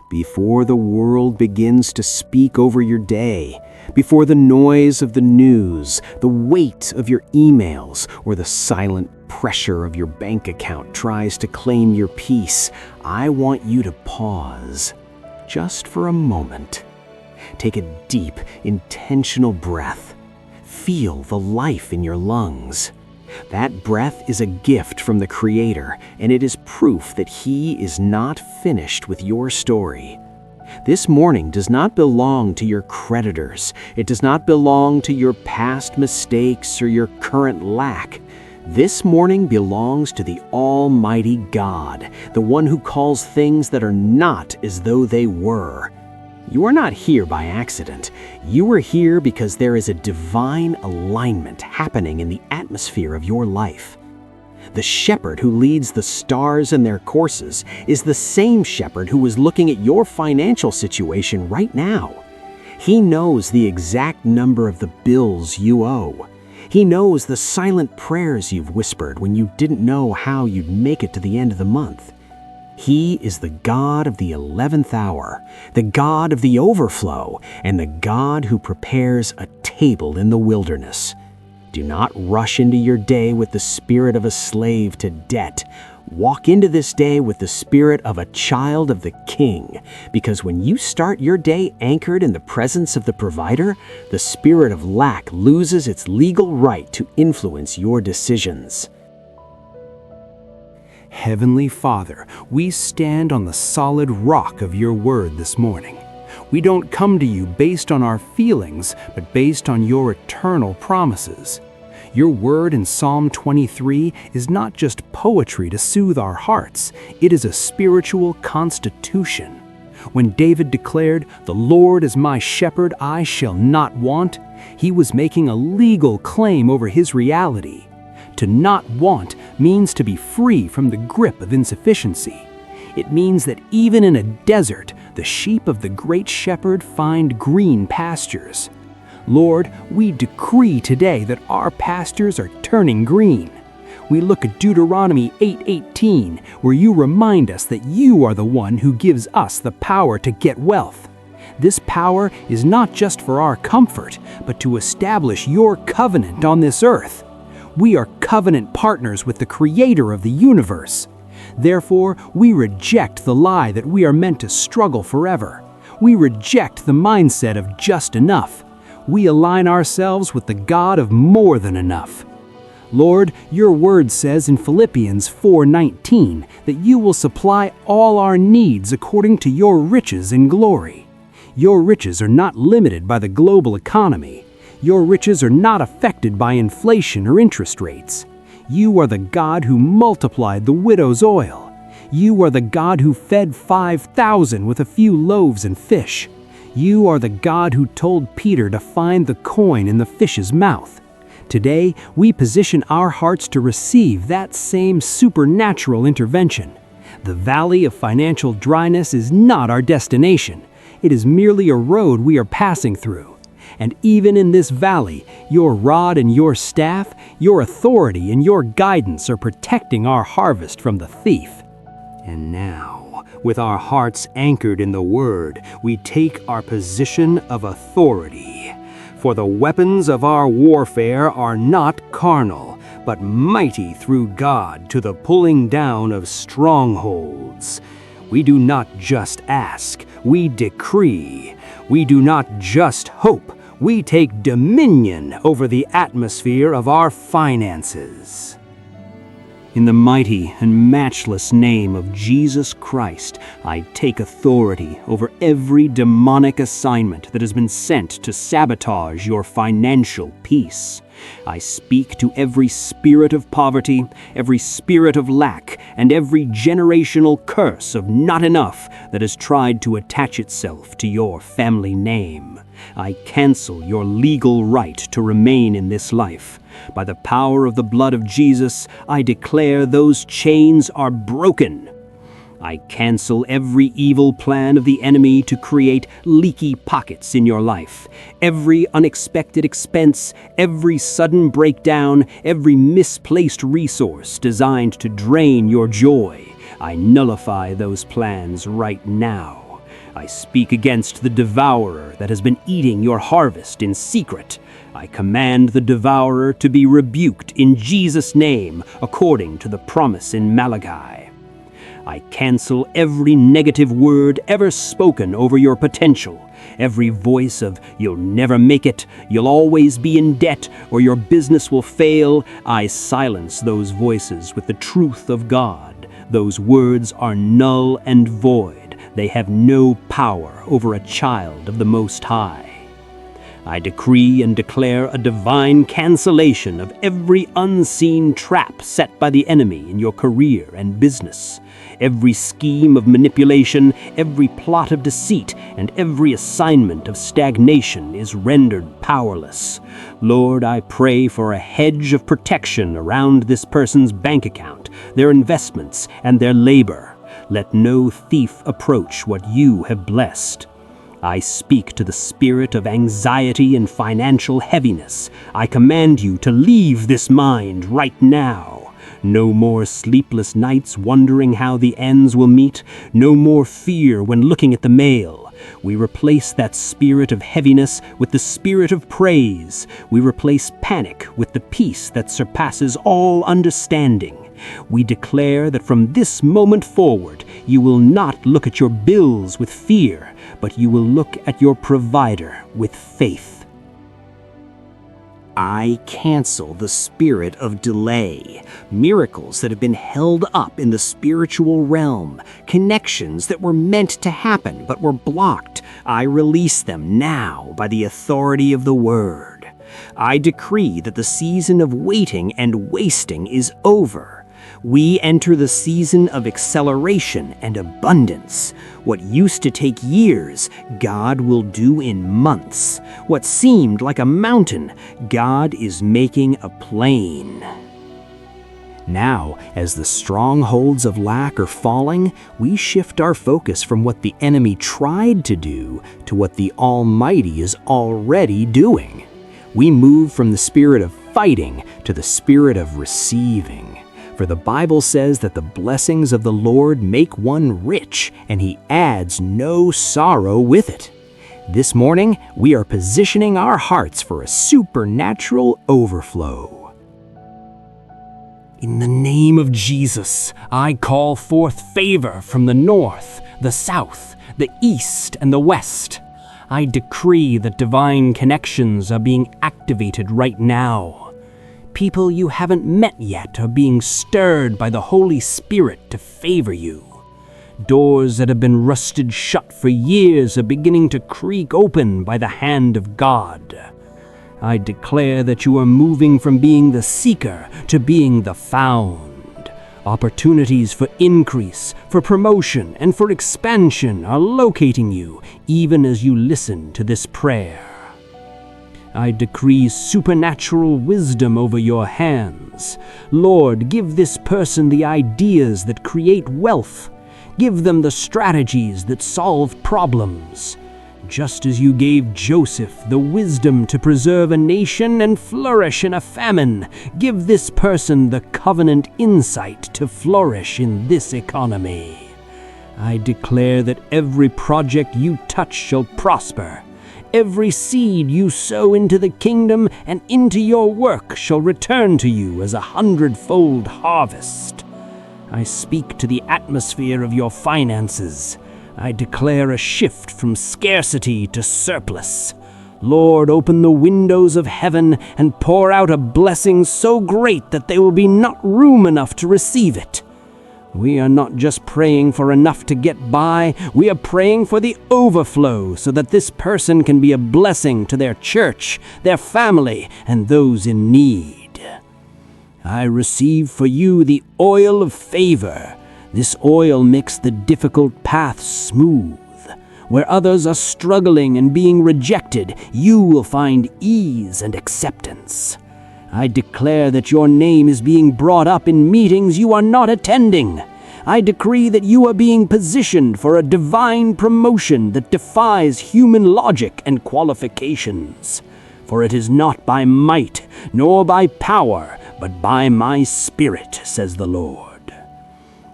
Before the world begins to speak over your day, before the noise of the news, the weight of your emails, or the silent pressure of your bank account tries to claim your peace, I want you to pause, just for a moment. Take a deep, intentional breath. Feel the life in your lungs. That breath is a gift from the Creator, and it is proof that He is not finished with your story. This morning does not belong to your creditors. It does not belong to your past mistakes or your current lack. This morning belongs to the Almighty God, the one who calls things that are not as though they were. You are not here by accident. You are here because there is a divine alignment happening in the atmosphere of your life. The shepherd who leads the stars in their courses is the same shepherd who is looking at your financial situation right now. He knows the exact number of the bills you owe. He knows the silent prayers you've whispered when you didn't know how you'd make it to the end of the month. He is the God of the 11th hour, the God of the overflow, and the God who prepares a table in the wilderness. Do not rush into your day with the spirit of a slave to debt. Walk into this day with the spirit of a child of the King, because when you start your day anchored in the presence of the provider, the spirit of lack loses its legal right to influence your decisions. Heavenly Father, we stand on the solid rock of your word this morning. We don't come to you based on our feelings, but based on your eternal promises. Your word in Psalm 23 is not just poetry to soothe our hearts, it is a spiritual constitution. When David declared, "The Lord is my shepherd, I shall not want," he was making a legal claim over his reality. To not want means to be free from the grip of insufficiency. It means that even in a desert, the sheep of the great shepherd find green pastures. Lord, we decree today that our pastures are turning green. We look at Deuteronomy 8:18, where you remind us that you are the one who gives us the power to get wealth. This power is not just for our comfort, but to establish your covenant on this earth. We are covenant partners with the Creator of the universe. Therefore, we reject the lie that we are meant to struggle forever. We reject the mindset of just enough. We align ourselves with the God of more than enough. Lord, your word says in Philippians 4:19 that you will supply all our needs according to your riches in glory. Your riches are not limited by the global economy. Your riches are not affected by inflation or interest rates. You are the God who multiplied the widow's oil. You are the God who fed 5,000 with a few loaves and fish. You are the God who told Peter to find the coin in the fish's mouth. Today, we position our hearts to receive that same supernatural intervention. The valley of financial dryness is not our destination. It is merely a road we are passing through. And even in this valley, your rod and your staff, your authority and your guidance are protecting our harvest from the thief. And now, with our hearts anchored in the Word, we take our position of authority. For the weapons of our warfare are not carnal, but mighty through God to the pulling down of strongholds. We do not just ask, we decree. We do not just hope, we take dominion over the atmosphere of our finances. In the mighty and matchless name of Jesus Christ, I take authority over every demonic assignment that has been sent to sabotage your financial peace. I speak to every spirit of poverty, every spirit of lack, and every generational curse of not enough that has tried to attach itself to your family name. I cancel your legal right to remain in this life. By the power of the blood of Jesus, I declare those chains are broken. I cancel every evil plan of the enemy to create leaky pockets in your life. Every unexpected expense, every sudden breakdown, every misplaced resource designed to drain your joy. I nullify those plans right now. I speak against the devourer that has been eating your harvest in secret. I command the devourer to be rebuked in Jesus' name, according to the promise in Malachi. I cancel every negative word ever spoken over your potential, every voice of "you'll never make it," "you'll always be in debt," or "your business will fail." I silence those voices with the truth of God. Those words are null and void. They have no power over a child of the Most High. I decree and declare a divine cancellation of every unseen trap set by the enemy in your career and business. Every scheme of manipulation, every plot of deceit, and every assignment of stagnation is rendered powerless. Lord, I pray for a hedge of protection around this person's bank account, their investments, and their labor. Let no thief approach what you have blessed. I speak to the spirit of anxiety and financial heaviness. I command you to leave this mind right now. No more sleepless nights wondering how the ends will meet. No more fear when looking at the mail. We replace that spirit of heaviness with the spirit of praise. We replace panic with the peace that surpasses all understanding. We declare that from this moment forward, you will not look at your bills with fear, but you will look at your provider with faith. I cancel the spirit of delay, miracles that have been held up in the spiritual realm, connections that were meant to happen but were blocked. I release them now by the authority of the Word. I decree that the season of waiting and wasting is over. We enter the season of acceleration and abundance. What used to take years, God will do in months. What seemed like a mountain, God is making a plain. Now, as the strongholds of lack are falling, we shift our focus from what the enemy tried to do to what the Almighty is already doing. We move from the spirit of fighting to the spirit of receiving. For the Bible says that the blessings of the Lord make one rich, and He adds no sorrow with it. This morning, we are positioning our hearts for a supernatural overflow. In the name of Jesus, I call forth favor from the north, the south, the east, and the west. I decree that divine connections are being activated right now. People you haven't met yet are being stirred by the Holy Spirit to favor you. Doors that have been rusted shut for years are beginning to creak open by the hand of God. I declare that you are moving from being the seeker to being the found. Opportunities for increase, for promotion, and for expansion are locating you even as you listen to this prayer. I decree supernatural wisdom over your hands. Lord, give this person the ideas that create wealth. Give them the strategies that solve problems. Just as you gave Joseph the wisdom to preserve a nation and flourish in a famine, give this person the covenant insight to flourish in this economy. I declare that every project you touch shall prosper. Every seed you sow into the kingdom and into your work shall return to you as 100-fold harvest. I speak to the atmosphere of your finances. I declare a shift from scarcity to surplus. Lord, open the windows of heaven and pour out a blessing so great that there will be not room enough to receive it. We are not just praying for enough to get by, we are praying for the overflow so that this person can be a blessing to their church, their family, and those in need. I receive for you the oil of favor. This oil makes the difficult path smooth. Where others are struggling and being rejected, you will find ease and acceptance. I declare that your name is being brought up in meetings you are not attending. I decree that you are being positioned for a divine promotion that defies human logic and qualifications. For it is not by might, nor by power, but by my Spirit, says the Lord.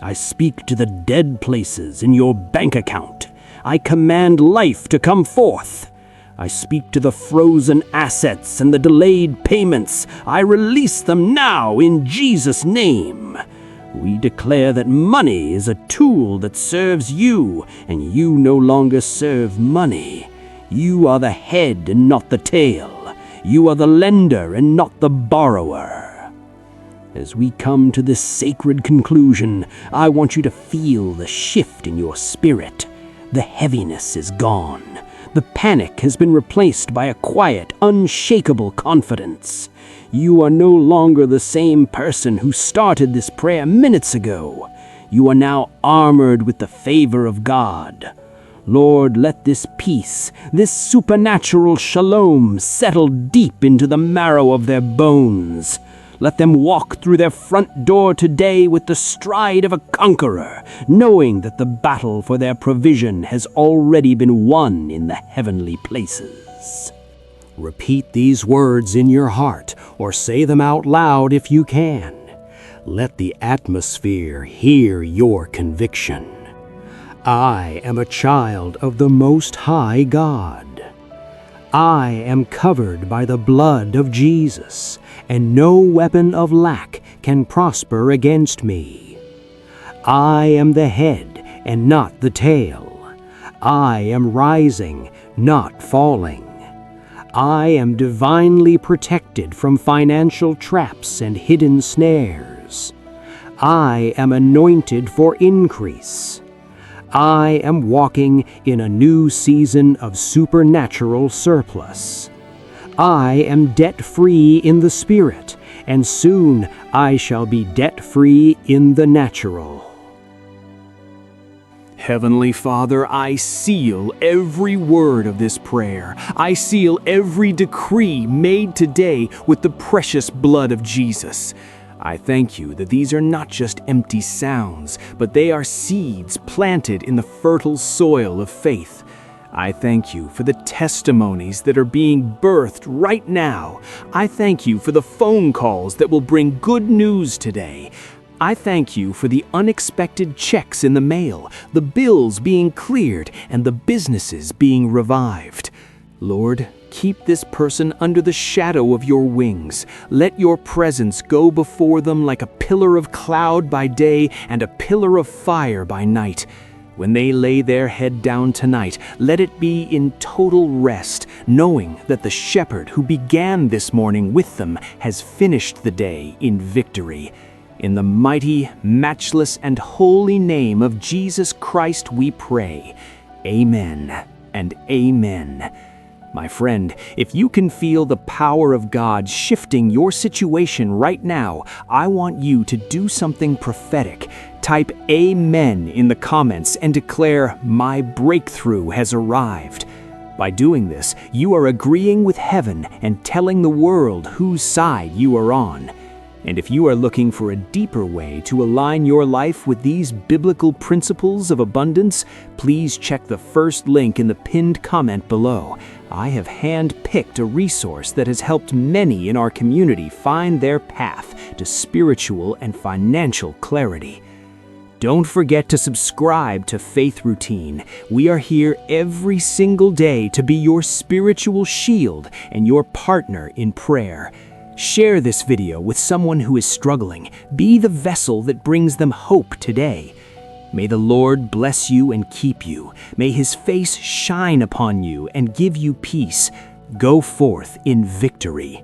I speak to the dead places in your bank account. I command life to come forth. I speak to the frozen assets and the delayed payments. I release them now in Jesus' name. We declare that money is a tool that serves you, and you no longer serve money. You are the head and not the tail. You are the lender and not the borrower. As we come to this sacred conclusion, I want you to feel the shift in your spirit. The heaviness is gone. The panic has been replaced by a quiet, unshakable confidence. You are no longer the same person who started this prayer minutes ago. You are now armored with the favor of God. Lord, let this peace, this supernatural shalom settle deep into the marrow of their bones. Let them walk through their front door today with the stride of a conqueror, knowing that the battle for their provision has already been won in the heavenly places. Repeat these words in your heart, or say them out loud if you can. Let the atmosphere hear your conviction. I am a child of the Most High God. I am covered by the blood of Jesus, and no weapon of lack can prosper against me. I am the head and not the tail. I am rising, not falling. I am divinely protected from financial traps and hidden snares. I am anointed for increase. I am walking in a new season of supernatural surplus. I am debt-free in the spirit, and soon I shall be debt-free in the natural. Heavenly Father, I seal every word of this prayer. I seal every decree made today with the precious blood of Jesus. I thank you that these are not just empty sounds, but they are seeds planted in the fertile soil of faith. I thank you for the testimonies that are being birthed right now. I thank you for the phone calls that will bring good news today. I thank you for the unexpected checks in the mail, the bills being cleared, and the businesses being revived. Lord, keep this person under the shadow of your wings. Let your presence go before them like a pillar of cloud by day and a pillar of fire by night. When they lay their head down tonight, let it be in total rest, knowing that the shepherd who began this morning with them has finished the day in victory. In the mighty, matchless, and holy name of Jesus Christ we pray. Amen and amen. My friend, if you can feel the power of God shifting your situation right now, I want you to do something prophetic. Type Amen in the comments and declare, "My breakthrough has arrived." By doing this, you are agreeing with heaven and telling the world whose side you are on. And if you are looking for a deeper way to align your life with these biblical principles of abundance, please check the first link in the pinned comment below. I have hand-picked a resource that has helped many in our community find their path to spiritual and financial clarity. Don't forget to subscribe to Faith Routine. We are here every single day to be your spiritual shield and your partner in prayer. Share this video with someone who is struggling. Be the vessel that brings them hope today. May the Lord bless you and keep you. May His face shine upon you and give you peace. Go forth in victory.